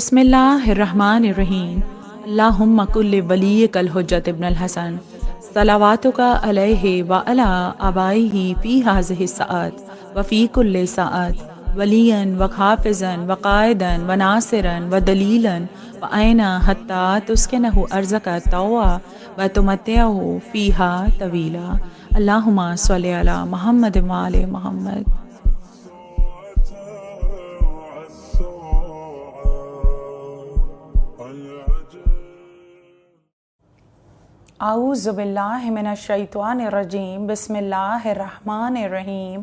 بسم اللہ الرحمن الرحیم اللہم کل ولیک الحجت ابن الحسن صلواتک علیہ وعلی آبائہ فی ہذہ الساعات وفی کل ساعت ولیا وحافظا وقائدا وناصرا ودلیلا وعینا حتی تسکنہ ارضک طوعا وتمتعہ فیہا طویلا اللہم صلی علی محمد وعلی محمد۔ اعوذ باللہ من الشیطان الرجیم، بسم اللہ الرحمن الرحیم،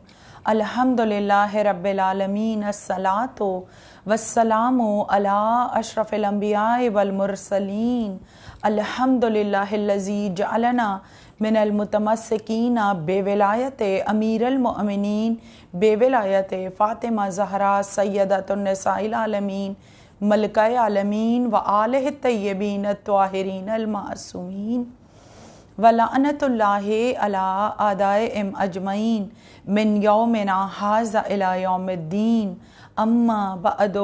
الحمدللہ رب العالمین، الصلاۃ والسلام علی اشرف الانبیاء والمرسلین، الحمدللہ الذی جعلنا من المتمسکین بولایت امیر المؤمنین بولایت فاطمہ زہرا سیدۃ النساء العالمین ملکہ عالمین وآلہ الطیبین الطاہرین المعصومین ولعنت اللہ علی اعدائہم اجمعین من یومنا ھذا الی یوم الدین، اما بعد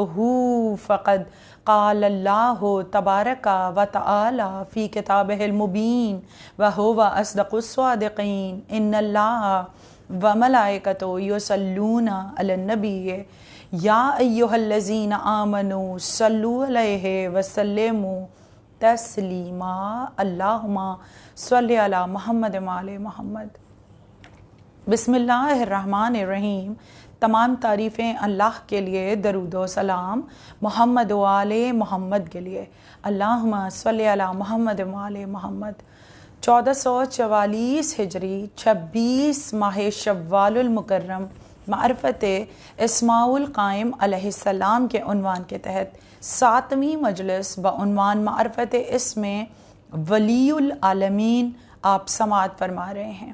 فقد قال اللہ تبارک و تعالی فی کتابہ المبین وہو اصدق الصادقین، ان اللہ وملائکتہ یصلون علی النبی یا ایہا الذین آمنوا صلوا علیہ وسلموا تسلیما، اللہم صلی علی محمد وعلی محمد۔ بسم اللہ الرحمن الرحیم، تمام تعریفیں اللہ کے لیے، درود و سلام محمد وعلی محمد کے لیے، اللہم صلی علی محمد وعلی محمد۔ 1444 ہجری 26 ماہ شوال المکرم معرفت اسماع القائم علیہ السلام کے عنوان کے تحت 7ویں مجلس بعنوان معرفت اسم ولی العالمین آپ سماعت فرما رہے ہیں۔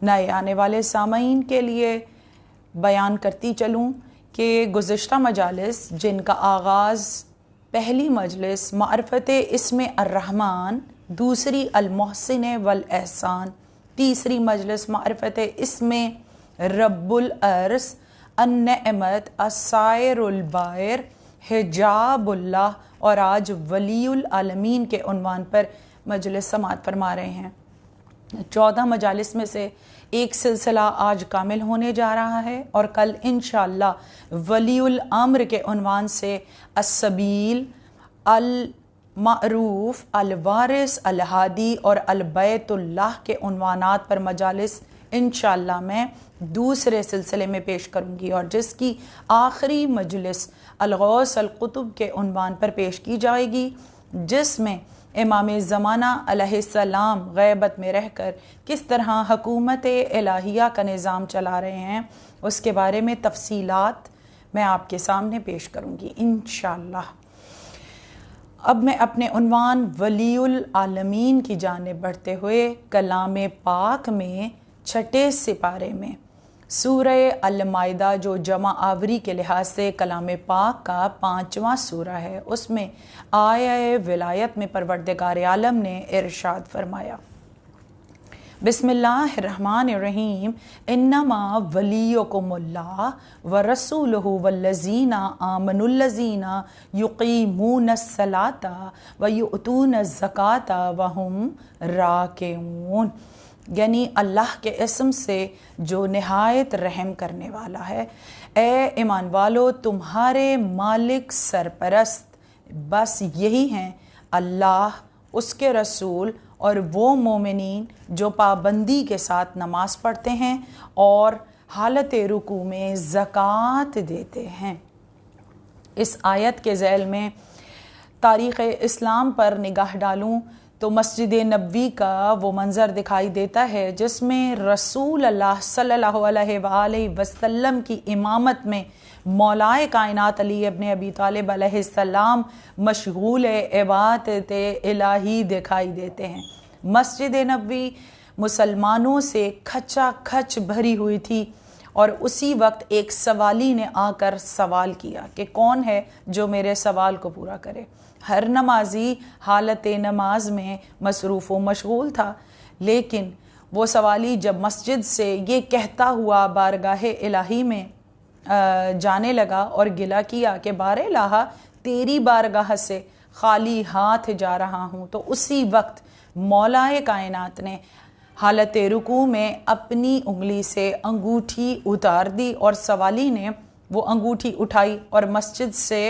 نئے آنے والے سامعین کے لیے بیان کرتی چلوں کہ گزشتہ مجالس جن کا آغاز پہلی مجلس معرفت اسم الرحمن، دوسری المحسن والاحسان، تیسری مجلس معرفت اسم رب العرش، النعمت، السائر البائر، حجاب اللہ، اور آج ولی العالمین کے عنوان پر مجلس سماعت فرما رہے ہیں۔ 14 مجالس میں سے ایک سلسلہ آج کامل ہونے جا رہا ہے، اور کل انشاءاللہ ولی الامر کے عنوان سے السبیل، المعروف، الوارث، الہادی اور البیت اللہ کے عنوانات پر مجالس انشاءاللہ میں دوسرے سلسلے میں پیش کروں گی، اور جس کی آخری مجلس الغوث القطب کے عنوان پر پیش کی جائے گی، جس میں امام زمانہ علیہ السلام غیبت میں رہ کر کس طرح حکومت الہیہ کا نظام چلا رہے ہیں، اس کے بارے میں تفصیلات میں آپ کے سامنے پیش کروں گی انشاءاللہ۔ اب میں اپنے عنوان ولی العالمین کی جانب بڑھتے ہوئے کلام پاک میں 6 سپارے میں سورہ المائدہ، جو جمع آوری کے لحاظ سے کلام پاک کا 5واں سورہ ہے، اس میں آیہ ولایت میں پروردگار عالم نے ارشاد فرمایا، بسم اللہ الرحمن الرحیم، انما ولیکم اللہ ورسولہ والذین آمنوا الذین یقیمون الصلاۃ ویؤتون الزکاۃ وہم راکعون، یعنی اللہ کے اسم سے جو نہایت رحم کرنے والا ہے۔ اے ایمان والو، تمہارے مالک سرپرست بس یہی ہیں، اللہ، اس کے رسول اور وہ مومنین جو پابندی کے ساتھ نماز پڑھتے ہیں اور حالت رکوع میں زکوٰۃ دیتے ہیں۔ اس آیت کے ذیل میں تاریخ اسلام پر نگاہ ڈالوں تو مسجد نبوی کا وہ منظر دکھائی دیتا ہے جس میں رسول اللہ صلی اللہ علیہ وآلہ وسلم کی امامت میں مولائے کائنات علی ابن ابی طالب علیہ السلام مشغول عبادت الہی دکھائی دیتے ہیں۔ مسجد نبوی مسلمانوں سے کھچا کھچ بھری ہوئی تھی، اور اسی وقت ایک سوالی نے آ کر سوال کیا کہ کون ہے جو میرے سوال کو پورا کرے۔ ہر نمازی حالت نماز میں مصروف و مشغول تھا، لیکن وہ سوالی جب مسجد سے یہ کہتا ہوا بارگاہ الہی میں جانے لگا اور گلہ کیا کہ بار الہ تیری بارگاہ سے خالی ہاتھ جا رہا ہوں، تو اسی وقت مولائے کائنات نے حالت رکوع میں اپنی انگلی سے انگوٹھی اتار دی اور سوالی نے وہ انگوٹھی اٹھائی اور مسجد سے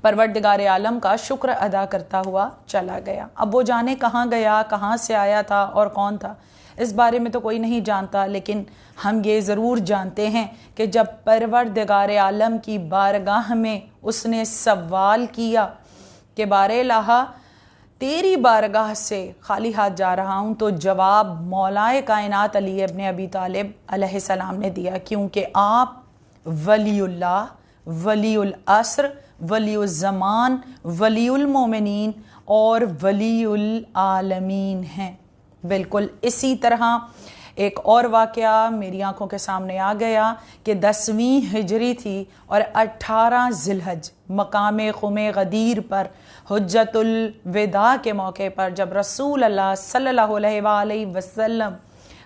پروردگار عالم کا شکر ادا کرتا ہوا چلا گیا۔ اب وہ جانے کہاں گیا، کہاں سے آیا تھا اور کون تھا، اس بارے میں تو کوئی نہیں جانتا، لیکن ہم یہ ضرور جانتے ہیں کہ جب پروردگار عالم کی بارگاہ میں اس نے سوال کیا کہ بار الہ تیری بارگاہ سے خالی ہاتھ جا رہا ہوں، تو جواب مولائے کائنات علی ابن ابی طالب علیہ السلام نے دیا، کیونکہ آپ ولی اللہ، ولی العصر، ولی الزمان، ولی المومنین اور ولی العالمین ہیں۔ بالکل اسی طرح ایک اور واقعہ میری آنکھوں کے سامنے آ گیا کہ 10ویں ہجری تھی اور 18 ذی الحج مقام خم غدیر پر حجت الوداع کے موقع پر جب رسول اللہ صلی اللہ علیہ وآلہ وسلم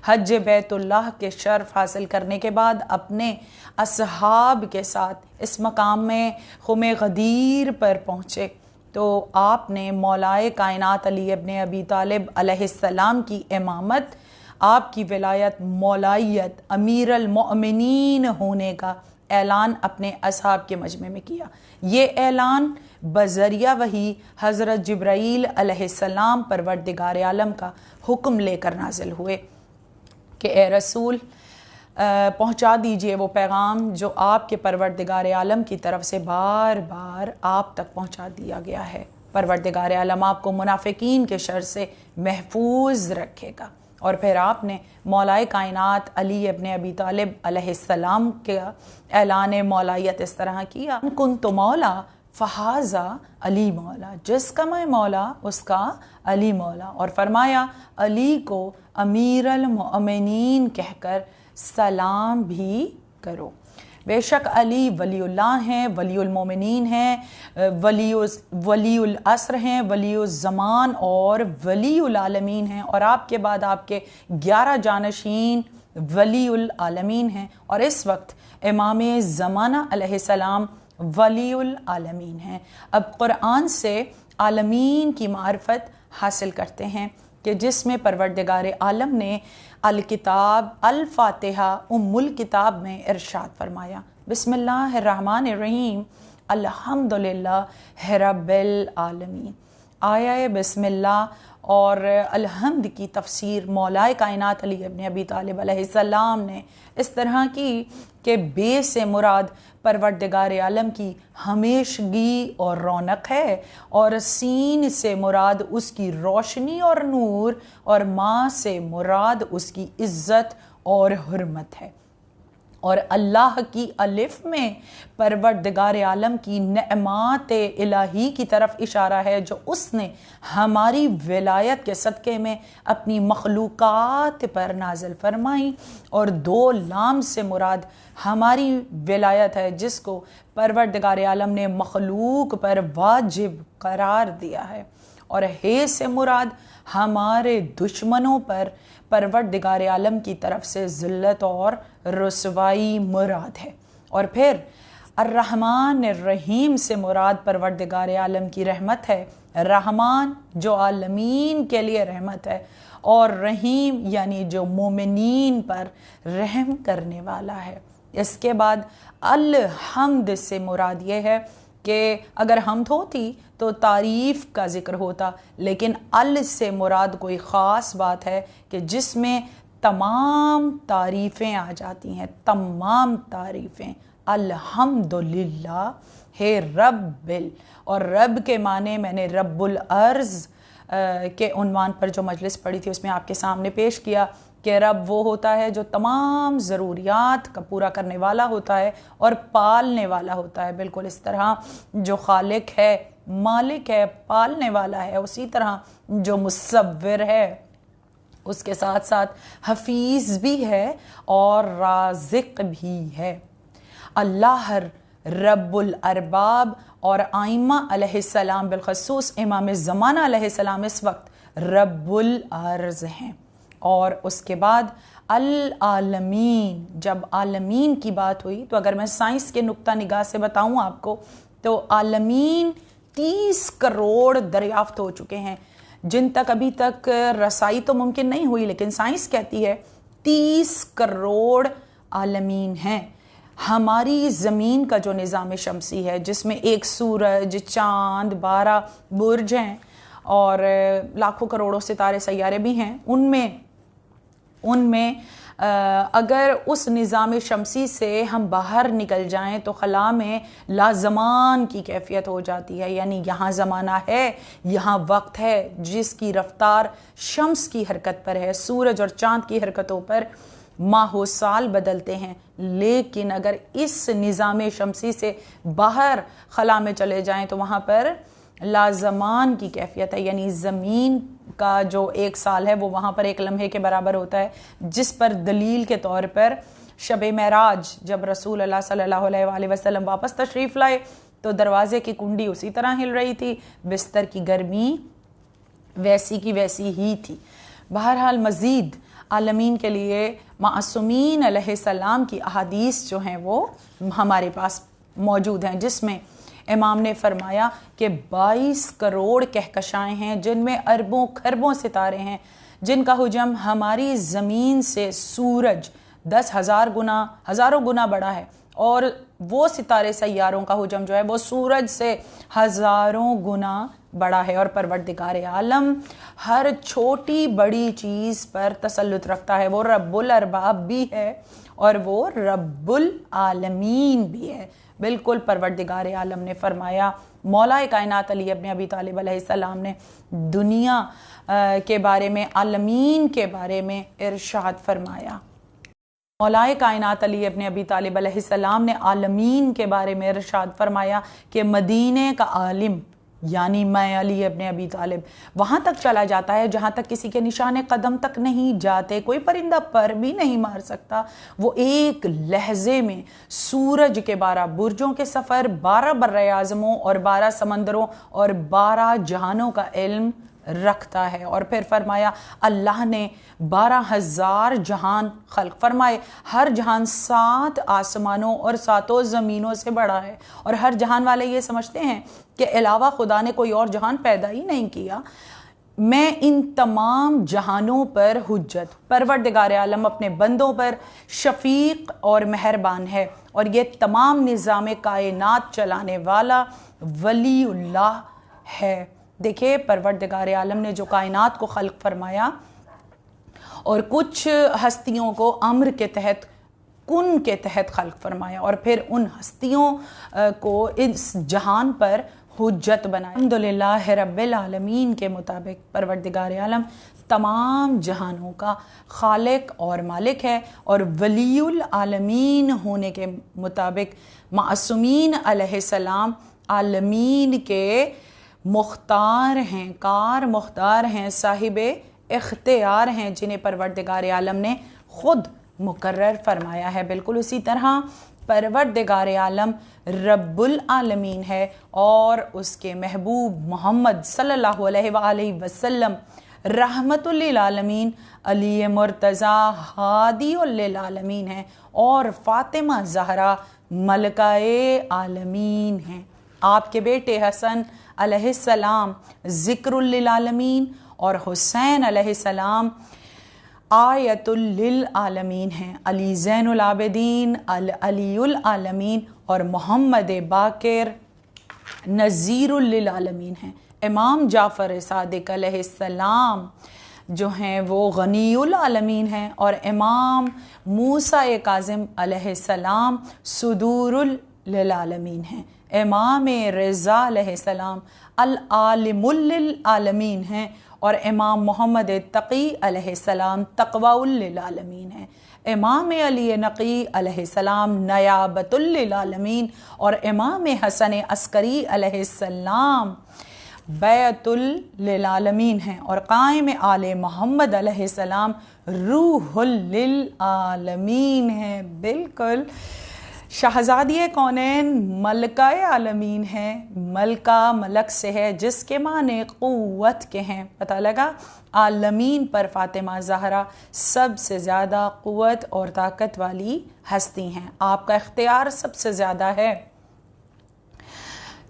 حج بیت اللہ کے شرف حاصل کرنے کے بعد اپنے اصحاب کے ساتھ اس مقام میں خم غدیر پر پہنچے، تو آپ نے مولائے کائنات علی ابن ابی طالب علیہ السلام کی امامت، آپ کی ولایت، مولائیت، امیر المؤمنین ہونے کا اعلان اپنے اصحاب کے مجمع میں کیا۔ یہ اعلان بذریعہ وحی حضرت جبرائیل علیہ السلام پروردگار عالم کا حکم لے کر نازل ہوئے کہ اے رسول پہنچا دیجئے وہ پیغام جو آپ کے پروردگار عالم کی طرف سے بار بار آپ تک پہنچا دیا گیا ہے۔ پروردگار عالم آپ کو منافقین کے شر سے محفوظ رکھے گا۔ اور پھر آپ نے مولائے کائنات علی ابن ابی طالب علیہ السلام کا اعلان مولائیت اس طرح کیا، کنت مولا فہذا علی مولا، جس کا میں مولا اس کا علی مولا، اور فرمایا علی کو امیر المؤمنین کہہ کر سلام بھی کرو۔ بے شک علی ولی اللہ ہیں، ولی المومنین ہیں، ولی العصر ہیں، ولی الزمان اور ولی العالمین ہیں، اور آپ کے بعد آپ کے 11 جانشین ولی العالمین ہیں، اور اس وقت امام زمانہ علیہ السلام ولی العالمین ہیں۔ اب قرآن سے عالمین کی معرفت حاصل کرتے ہیں کہ جس میں پروردگار عالم نے الکتاب الفاتحہ ام الکتاب میں ارشاد فرمایا، بسم اللہ الرحمن الرحیم الحمدللہ رب العالمین۔ آیہ بسم اللہ اور الحمد کی تفسیر مولائے کائنات علی ابن ابی طالب علیہ السلام نے اس طرح کی کہ بے سے مراد پروردگار عالم کی ہمیشگی اور رونق ہے، اور سین سے مراد اس کی روشنی اور نور، اور ماں سے مراد اس کی عزت اور حرمت ہے، اور اللہ کی الف میں پروردگار عالم کی نعمات الہی کی طرف اشارہ ہے جو اس نے ہماری ولایت کے صدقے میں اپنی مخلوقات پر نازل فرمائی، اور 2 لام سے مراد ہماری ولایت ہے جس کو پروردگار عالم نے مخلوق پر واجب قرار دیا ہے، اور ہے سے مراد ہمارے دشمنوں پر پروردگار عالم کی طرف سے ذلت اور رسوائی مراد ہے، اور پھر الرحمن الرحیم سے مراد پروردگار عالم کی رحمت ہے، رحمان جو عالمین کے لیے رحمت ہے، اور رحیم یعنی جو مومنین پر رحم کرنے والا ہے۔ اس کے بعد الحمد سے مراد یہ ہے کہ اگر حمد ہوتی تو تعریف کا ذکر ہوتا، لیکن ال سے مراد کوئی خاص بات ہے کہ جس میں تمام تعریفیں آ جاتی ہیں، تمام تعریفیں۔ الحمدللہ ہے رب اور رب کے معنی میں نے رب الارض کے عنوان پر جو مجلس پڑھی تھی اس میں آپ کے سامنے پیش کیا کہ رب وہ ہوتا ہے جو تمام ضروریات کا پورا کرنے والا ہوتا ہے اور پالنے والا ہوتا ہے، بالکل اس طرح جو خالق ہے، مالک ہے، پالنے والا ہے، اسی طرح جو مصور ہے اس کے ساتھ ساتھ حفیظ بھی ہے اور رازق بھی ہے۔ اللہ رب الارباب اور ائمہ علیہ السلام بالخصوص امام زمانہ علیہ السلام اس وقت رب الارض ہیں، اور اس کے بعد العالمین۔ جب عالمین کی بات ہوئی تو اگر میں سائنس کے نقطہ نگاہ سے بتاؤں آپ کو تو عالمین 30 کروڑ دریافت ہو چکے ہیں، جن تک ابھی تک رسائی تو ممکن نہیں ہوئی، لیکن سائنس کہتی ہے 30 کروڑ عالمین ہیں۔ ہماری زمین کا جو نظام شمسی ہے، جس میں ایک سورج، چاند، 12 برج ہیں اور لاکھوں کروڑوں ستارے سیارے بھی ہیں، ان میں اگر اس نظام شمسی سے ہم باہر نکل جائیں تو خلا میں لازمان کی کیفیت ہو جاتی ہے، یعنی یہاں زمانہ ہے، یہاں وقت ہے، جس کی رفتار شمس کی حرکت پر ہے، سورج اور چاند کی حرکتوں پر ماہ و سال بدلتے ہیں۔ لیکن اگر اس نظام شمسی سے باہر خلا میں چلے جائیں تو وہاں پر لازمان کی کیفیت ہے، یعنی زمین کا جو ایک سال ہے وہ وہاں پر ایک لمحے کے برابر ہوتا ہے، جس پر دلیل کے طور پر شب معراج جب رسول اللہ صلی اللہ علیہ وآلہ وسلم واپس تشریف لائے تو دروازے کی کنڈی اسی طرح ہل رہی تھی، بستر کی گرمی ویسی کی ویسی ہی تھی۔ بہرحال مزید عالمین کے لیے معصومین علیہ السلام کی احادیث جو ہیں وہ ہمارے پاس موجود ہیں، جس میں امام نے فرمایا کہ 22 کروڑ کہکشائیں ہیں، جن میں اربوں کھربوں ستارے ہیں، جن کا حجم ہماری زمین سے سورج 10,000 گنا، ہزاروں گنا بڑا ہے، اور وہ ستارے سیاروں کا حجم جو ہے وہ سورج سے ہزاروں گنا بڑا ہے۔ اور پروردگار عالم ہر چھوٹی بڑی چیز پر تسلط رکھتا ہے، وہ رب الارباب بھی ہے اور وہ رب العالمین بھی ہے۔ بالکل پروردگار عالم نے فرمایا، مولا کائنات علی ابن ابی طالب علیہ السلام نے دنیا کے بارے میں، عالمین کے بارے میں ارشاد فرمایا۔ مولا کائنات علی ابن ابی طالب علیہ السلام نے عالمین کے بارے میں ارشاد فرمایا کہ مدینے کا عالم یعنی میں علی ابن ابی طالب وہاں تک چلا جاتا ہے جہاں تک کسی کے نشان قدم تک نہیں جاتے، کوئی پرندہ پر بھی نہیں مار سکتا۔ وہ ایک لحظے میں سورج کے 12 برجوں کے سفر، 12 بر اعظموں اور 12 سمندروں اور 12 جہانوں کا علم رکھتا ہے۔ اور پھر فرمایا اللہ نے 12,000 جہان خلق فرمائے، ہر جہان 7 آسمانوں اور 7 زمینوں سے بڑا ہے، اور ہر جہان والے یہ سمجھتے ہیں کہ علاوہ خدا نے کوئی اور جہان پیدا ہی نہیں کیا۔ میں ان تمام جہانوں پر حجت، پروردگار عالم اپنے بندوں پر شفیق اور مہربان ہے، اور یہ تمام نظام کائنات چلانے والا ولی اللہ ہے۔ دیکھیں پروردگار عالم نے جو کائنات کو خلق فرمایا اور کچھ ہستیوں کو امر کے تحت، کن کے تحت خلق فرمایا، اور پھر ان ہستیوں کو اس جہان پر حجت بنایا۔ الحمدللہ رب العالمین کے مطابق پروردگار عالم تمام جہانوں کا خالق اور مالک ہے، اور ولی العالمین ہونے کے مطابق معصومین علیہ السلام عالمین کے مختار ہیں، کار مختار ہیں، صاحب اختیار ہیں، جنہیں پروردگار عالم نے خود مقرر فرمایا ہے۔ بالکل اسی طرح پروردگار عالم رب العالمین ہے، اور اس کے محبوب محمد صلی اللہ علیہ وآلہ وسلم رحمت للعالمین، علی مرتضیٰ ہادی للعالمین ہیں، اور فاطمہ زہرا ملکہ عالمین ہیں۔ آپ کے بیٹے حسن علیہ السلام ذکر للعالمین اور حسین علیہ السلام آیت للعالمین ہیں۔ علی زین العابدین علی العالمین اور محمد باقر نذیر للعالمین ہیں۔ امام جعفر صادق علیہ السلام جو ہیں وہ غنی العالمین ہیں، اور امام موسیٰ کاظم علیہ السلام صدور للعالمین ہیں۔ امام رضا علیہ السلام العالم للعالمین ہیں، اور امام محمد تقی علیہ السلام تقوی للعالمین ہیں۔ امام علی نقی علیہ السلام نیابت للعالمین، اور امام حسن عسکری علیہ السلام بیعت للعالمین ہیں، اور قائم آل محمد علیہ السلام روح للعالمین ہیں۔ بالکل شہزادی کونین ملکہ عالمین ہیں، ملکہ ملک سے ہے جس کے معنی قوت کے ہیں۔ پتہ لگا عالمین پر فاطمہ زہرا سب سے زیادہ قوت اور طاقت والی ہستی ہیں، آپ کا اختیار سب سے زیادہ ہے۔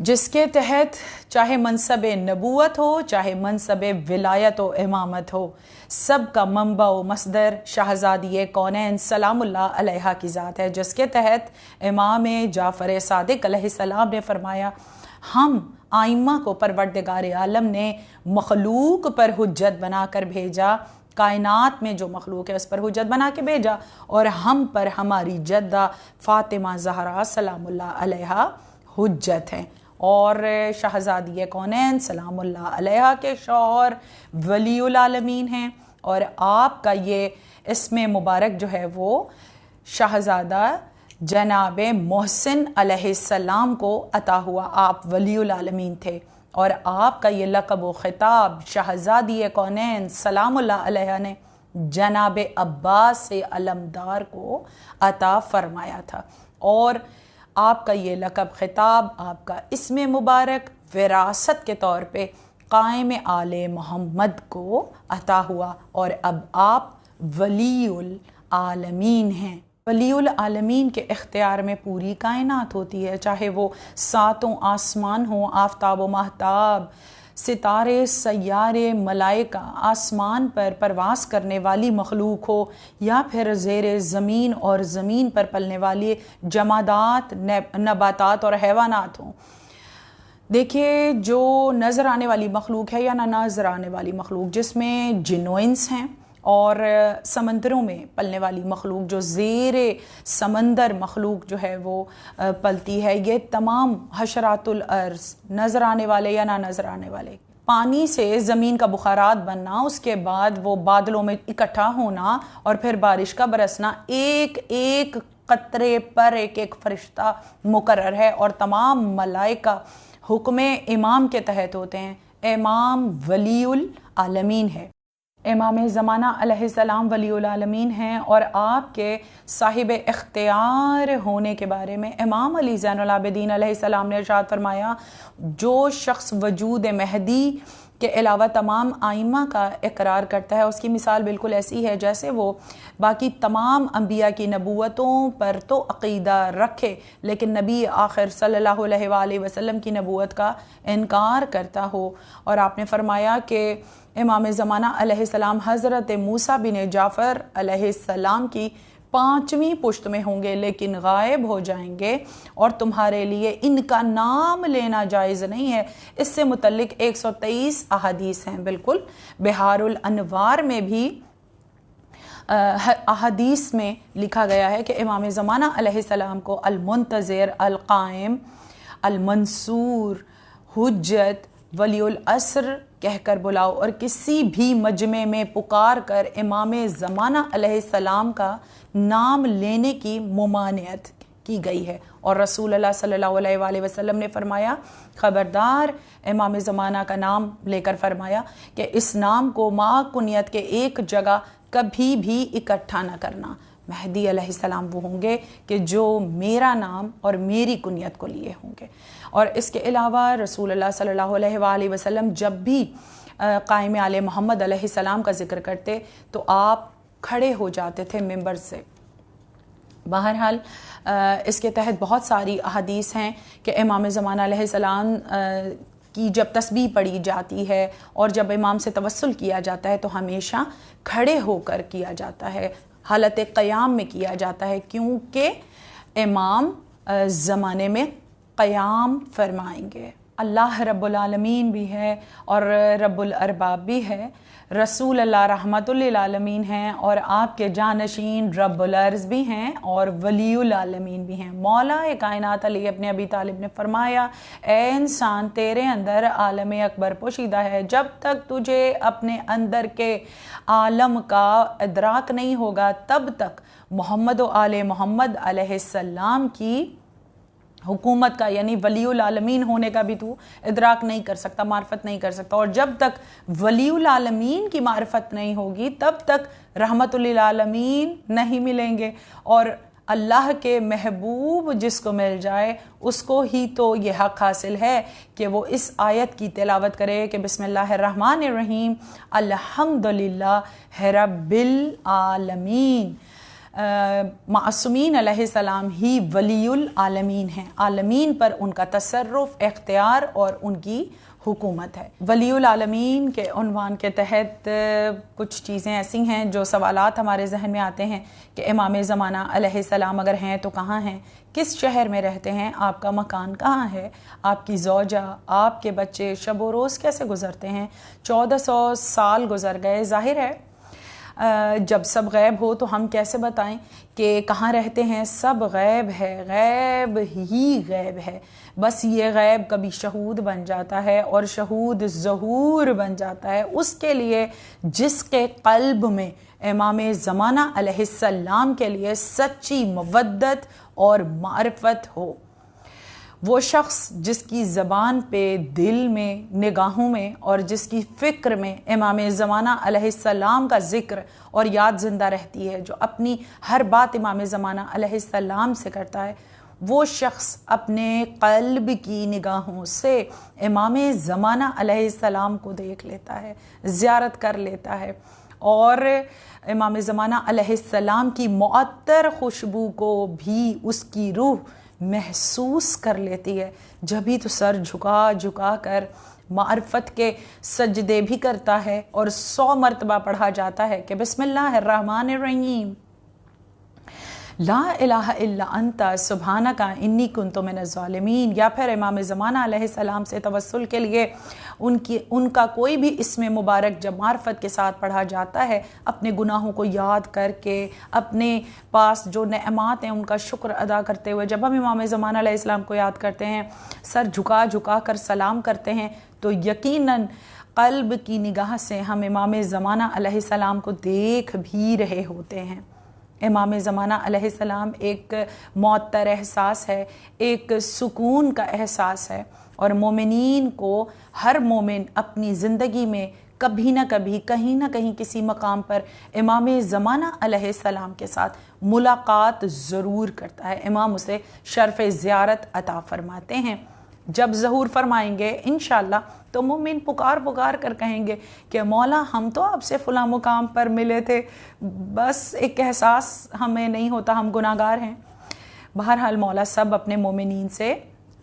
جس کے تحت چاہے منصب نبوت ہو چاہے منصب ولایت و امامت ہو، سب کا منبع و مصدر شہزادی کونین سلام اللہ علیہا کی ذات ہے، جس کے تحت امام جعفر صادق علیہ السلام نے فرمایا ہم آئمہ کو پروردگار عالم نے مخلوق پر حجت بنا کر بھیجا، کائنات میں جو مخلوق ہے اس پر حجت بنا کے بھیجا، اور ہم پر ہماری جدہ فاطمہ زہرا سلام اللہ علیہا حجت ہیں، اور شہزادی کونین سلام اللہ علیہا کے شوہر ولی العالمین ہیں، اور آپ کا یہ اسم مبارک جو ہے وہ شہزادہ جناب محسن علیہ السلام کو عطا ہوا، آپ ولی العالمین تھے، اور آپ کا یہ لقب و خطاب شہزادی کونین سلام اللہ علیہ نے جناب عباس علمدار کو عطا فرمایا تھا، اور آپ کا یہ لقب خطاب، آپ کا اسم مبارک وراثت کے طور پہ قائم آل محمد کو عطا ہوا، اور اب آپ ولی العالمین ہیں۔ ولی العالمین کے اختیار میں پوری کائنات ہوتی ہے، چاہے وہ ساتوں آسمان ہوں، آفتاب و ماہتاب، ستارے، سیارے، ملائکہ، آسمان پر پرواز کرنے والی مخلوق ہو، یا پھر زیر زمین اور زمین پر پلنے والی جمادات، نباتات اور حیوانات ہوں۔ دیکھیے جو نظر آنے والی مخلوق ہے یا نہ نظر آنے والی مخلوق، جس میں جن و انس ہیں، اور سمندروں میں پلنے والی مخلوق، جو زیر سمندر مخلوق جو ہے وہ پلتی ہے، یہ تمام حشرات الارض، نظر آنے والے یا نہ نظر آنے والے، پانی سے زمین کا بخارات بننا، اس کے بعد وہ بادلوں میں اکٹھا ہونا اور پھر بارش کا برسنا، ایک ایک قطرے پر ایک ایک فرشتہ مقرر ہے، اور تمام ملائکہ حکم امام کے تحت ہوتے ہیں۔ امام ولی العالمین ہے، امام زمانہ علیہ السلام ولی العالمین ہیں، اور آپ کے صاحب اختیار ہونے کے بارے میں امام علی زین العابدین علیہ السلام نے ارشاد فرمایا، جو شخص وجود مہدی کے علاوہ تمام آئمہ کا اقرار کرتا ہے، اس کی مثال بالکل ایسی ہے جیسے وہ باقی تمام انبیاء کی نبوتوں پر تو عقیدہ رکھے لیکن نبی آخر صلی اللہ علیہ وآلہ وسلم کی نبوت کا انکار کرتا ہو۔ اور آپ نے فرمایا کہ امام زمانہ علیہ السلام حضرت موسیٰ بن جعفر علیہ السلام کی 5ویں پشت میں ہوں گے لیکن غائب ہو جائیں گے، اور تمہارے لیے ان کا نام لینا جائز نہیں ہے۔ اس سے متعلق 123 احادیث ہیں۔ بالکل بحار الانوار میں بھی احادیث میں لکھا گیا ہے کہ امام زمانہ علیہ السلام کو المنتظر، القائم، المنصور، حجت، ولی العصر کہہ کر بلاؤ، اور کسی بھی مجمع میں پکار کر امام زمانہ علیہ السلام کا نام لینے کی ممانعت کی گئی ہے۔ اور رسول اللہ صلی اللہ علیہ وآلہ وسلم نے فرمایا، خبردار امام زمانہ کا نام لے کر فرمایا کہ اس نام کو ماں کنیت کے ایک جگہ کبھی بھی اکٹھا نہ کرنا۔ مہدی علیہ السلام وہ ہوں گے کہ جو میرا نام اور میری کنیت کو لیے ہوں گے۔ اور اس کے علاوہ رسول اللہ صلی اللہ علیہ وآلہ وسلم جب بھی قائم آل محمد علیہ السلام کا ذکر کرتے تو آپ کھڑے ہو جاتے تھے ممبر سے۔ بہرحال اس کے تحت بہت ساری احادیث ہیں کہ امام زمانہ علیہ السلام کی جب تسبیح پڑھی جاتی ہے اور جب امام سے توسل کیا جاتا ہے تو ہمیشہ کھڑے ہو کر کیا جاتا ہے، حالت قیام میں کیا جاتا ہے، کیونکہ امام زمانے میں قیام فرمائیں گے۔ اللہ رب العالمین بھی ہے اور رب الارباب بھی ہے، رسول اللہ رحمت للعالمین ہیں، اور آپ کے جانشین رب الارض بھی ہیں اور ولی العالمین بھی ہیں۔ مولا کائنات علی ابن ابی طالب نے فرمایا، اے انسان تیرے اندر عالم اکبر پوشیدہ ہے، جب تک تجھے اپنے اندر کے عالم کا ادراک نہیں ہوگا تب تک محمد و آل محمد علیہ السلام کی حکومت کا یعنی ولی العالمین ہونے کا بھی تو ادراک نہیں کر سکتا، معرفت نہیں کر سکتا، اور جب تک ولی العالمین کی معرفت نہیں ہوگی تب تک رحمت للعالمین نہیں ملیں گے، اور اللہ کے محبوب جس کو مل جائے اس کو ہی تو یہ حق حاصل ہے کہ وہ اس آیت کی تلاوت کرے کہ بسم اللہ الرحمن الرحیم الحمدللہ رب العالمین۔ معصومین علیہ السلام ہی ولی العالمین ہیں، عالمین پر ان کا تصرف، اختیار اور ان کی حکومت ہے۔ ولی العالمین کے عنوان کے تحت کچھ چیزیں ایسی ہیں جو سوالات ہمارے ذہن میں آتے ہیں کہ امام زمانہ علیہ السلام اگر ہیں تو کہاں ہیں، کس شہر میں رہتے ہیں، آپ کا مکان کہاں ہے، آپ کی زوجہ، آپ کے بچے شب و روز کیسے گزرتے ہیں۔ 1400 سال گزر گئے، ظاہر ہے جب سب غیب ہو تو ہم کیسے بتائیں کہ کہاں رہتے ہیں، سب غیب ہے، غیب ہی غیب ہے۔ بس یہ غیب کبھی شہود بن جاتا ہے اور شہود ظہور بن جاتا ہے اس کے لیے جس کے قلب میں امام زمانہ علیہ السلام کے لیے سچی مودت اور معرفت ہو۔ وہ شخص جس کی زبان پہ، دل میں، نگاہوں میں اور جس کی فکر میں امام زمانہ علیہ السلام کا ذکر اور یاد زندہ رہتی ہے، جو اپنی ہر بات امام زمانہ علیہ السلام سے کرتا ہے، وہ شخص اپنے قلب کی نگاہوں سے امام زمانہ علیہ السلام کو دیکھ لیتا ہے، زیارت کر لیتا ہے اور امام زمانہ علیہ السلام کی معطر خوشبو کو بھی اس کی روح محسوس کر لیتی ہے۔ جبھی تو سر جھکا جھکا کر معرفت کے سجدے بھی کرتا ہے اور 100 مرتبہ پڑھا جاتا ہے کہ بسم اللہ الرحمن الرحیم، لا الہ الا انت سبحانک انی کنت من الظالمین، یا پھر امام زمانہ علیہ السلام سے توسل کے لیے ان کا کوئی بھی اسم مبارک جب معرفت کے ساتھ پڑھا جاتا ہے، اپنے گناہوں کو یاد کر کے، اپنے پاس جو نعمات ہیں ان کا شکر ادا کرتے ہوئے جب ہم امام زمانہ علیہ السلام کو یاد کرتے ہیں، سر جھکا جھکا کر سلام کرتے ہیں، تو یقیناً قلب کی نگاہ سے ہم امام زمانہ علیہ السلام کو دیکھ بھی رہے ہوتے ہیں۔ امام زمانہ علیہ السلام ایک معطر احساس ہے، ایک سکون کا احساس ہے، اور مومنین کو، ہر مومن اپنی زندگی میں کبھی نہ کبھی، کہیں نہ کہیں، کسی مقام پر امام زمانہ علیہ السلام کے ساتھ ملاقات ضرور کرتا ہے۔ امام اسے شرف زیارت عطا فرماتے ہیں۔ جب ظہور فرمائیں گے انشاءاللہ تو مومن پکار کر کہیں گے کہ مولا ہم تو آپ سے فلاں مقام پر ملے تھے، بس ایک احساس ہمیں نہیں ہوتا، ہم گناہگار ہیں۔ بہرحال مولا سب اپنے مومنین سے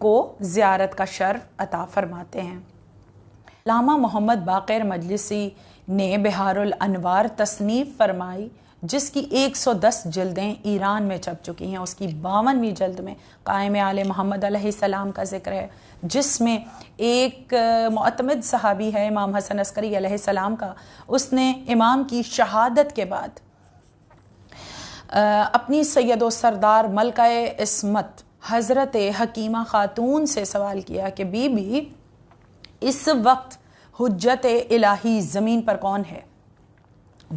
کو زیارت کا شرف عطا فرماتے ہیں۔ علامہ محمد باقر مجلسی نے بہار الانوار تصنیف فرمائی، جس کی 110 جلدیں ایران میں چھپ چکی ہیں۔ اس کی 52ویں جلد میں قائم آل محمد علیہ السلام کا ذکر ہے، جس میں ایک معتمد صحابی ہے امام حسن عسکری علیہ السلام کا، اس نے امام کی شہادت کے بعد اپنی سید و سردار ملکہ عصمت حضرت حکیمہ خاتون سے سوال کیا کہ بی بی اس وقت حجت الہی زمین پر کون ہے؟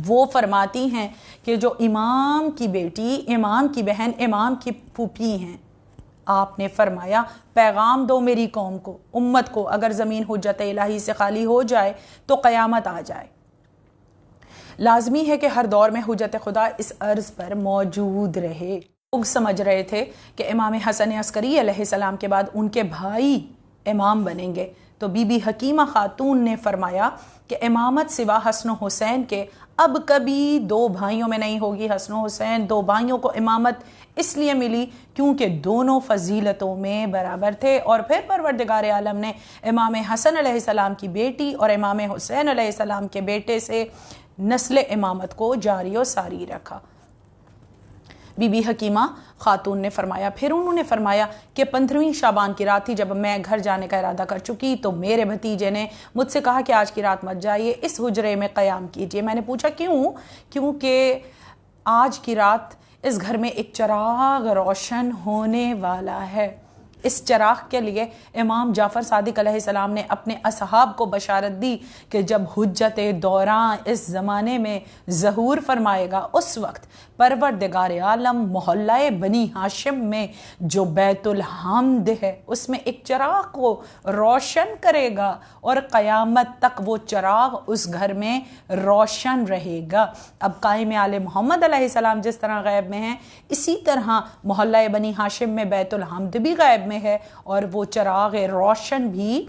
وہ فرماتی ہیں کہ جو امام کی بیٹی، امام کی بہن، امام کی پھوپھی ہیں۔ آپ نے فرمایا پیغام دو میری قوم کو، امت کو، اگر زمین حجت الہی سے خالی ہو جائے تو قیامت آ جائے۔ لازمی ہے کہ ہر دور میں حجت خدا اس عرض پر موجود رہے۔ لوگ سمجھ رہے تھے کہ امام حسن عسکری علیہ السلام کے بعد ان کے بھائی امام بنیں گے، تو بی بی حکیمہ خاتون نے فرمایا کہ امامت سوا حسن و حسین کے اب کبھی 2 بھائیوں میں نہیں ہوگی۔ حسن و حسین 2 بھائیوں کو امامت اس لیے ملی کیونکہ دونوں فضیلتوں میں برابر تھے، اور پھر پروردگار عالم نے امام حسن علیہ السلام کی بیٹی اور امام حسین علیہ السلام کے بیٹے سے نسل امامت کو جاری و ساری رکھا۔ بی بی حکیمہ خاتون نے فرمایا، پھر انہوں نے فرمایا کہ 15ویں شعبان کی رات تھی، جب میں گھر جانے کا ارادہ کر چکی تو میرے بھتیجے نے مجھ سے کہا کہ آج کی رات مت جائیے، اس حجرے میں قیام کیجیے۔ میں نے پوچھا کیوں؟ کیونکہ آج کی رات اس گھر میں ایک چراغ روشن ہونے والا ہے۔ اس چراغ کے لیے امام جعفر صادق علیہ السلام نے اپنے اصحاب کو بشارت دی کہ جب حجت دوراں اس زمانے میں ظہور فرمائے گا، اس وقت پروردگار عالم محلہ بنی ہاشم میں جو بیت الحمد ہے اس میں ایک چراغ کو روشن کرے گا، اور قیامت تک وہ چراغ اس گھر میں روشن رہے گا۔ اب قائم آل محمد علیہ السلام جس طرح غیب میں ہیں، اسی طرح محلہ بنی ہاشم میں بیت الحمد بھی غیب میں ہے، اور وہ چراغ روشن بھی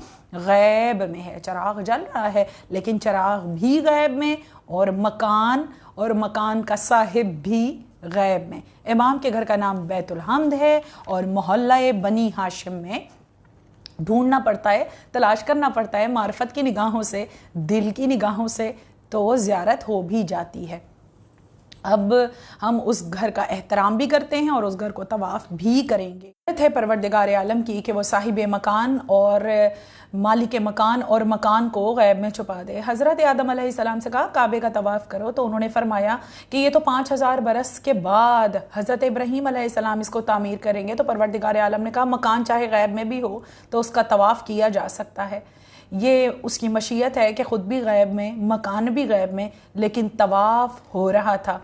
غیب میں ہے۔ چراغ جل رہا ہے لیکن چراغ بھی غیب میں، اور مکان کا صاحب بھی غیب میں. امام کے گھر کا نام بیت الحمد ہے اور محلہ بنی ہاشم میں ڈھونڈنا پڑتا ہے, تلاش کرنا پڑتا ہے معرفت کی نگاہوں سے, دل کی نگاہوں سے, تو زیارت ہو بھی جاتی ہے. اب ہم اس گھر کا احترام بھی کرتے ہیں اور اس گھر کو طواف بھی کریں گے. ہے پروردگار عالم کی کہ وہ صاحب مکان اور مالک مکان اور مکان کو غیب میں چھپا دے. حضرت آدم علیہ السلام سے کہا کعبے کا طواف کرو, تو انہوں نے فرمایا کہ یہ تو 5000 برس کے بعد حضرت ابراہیم علیہ السلام اس کو تعمیر کریں گے. تو پروردگار عالم نے کہا مکان چاہے غیب میں بھی ہو تو اس کا طواف کیا جا سکتا ہے. یہ اس کی مشیت ہے کہ خود بھی غیب میں, مکان بھی غیب میں, لیکن طواف ہو رہا تھا.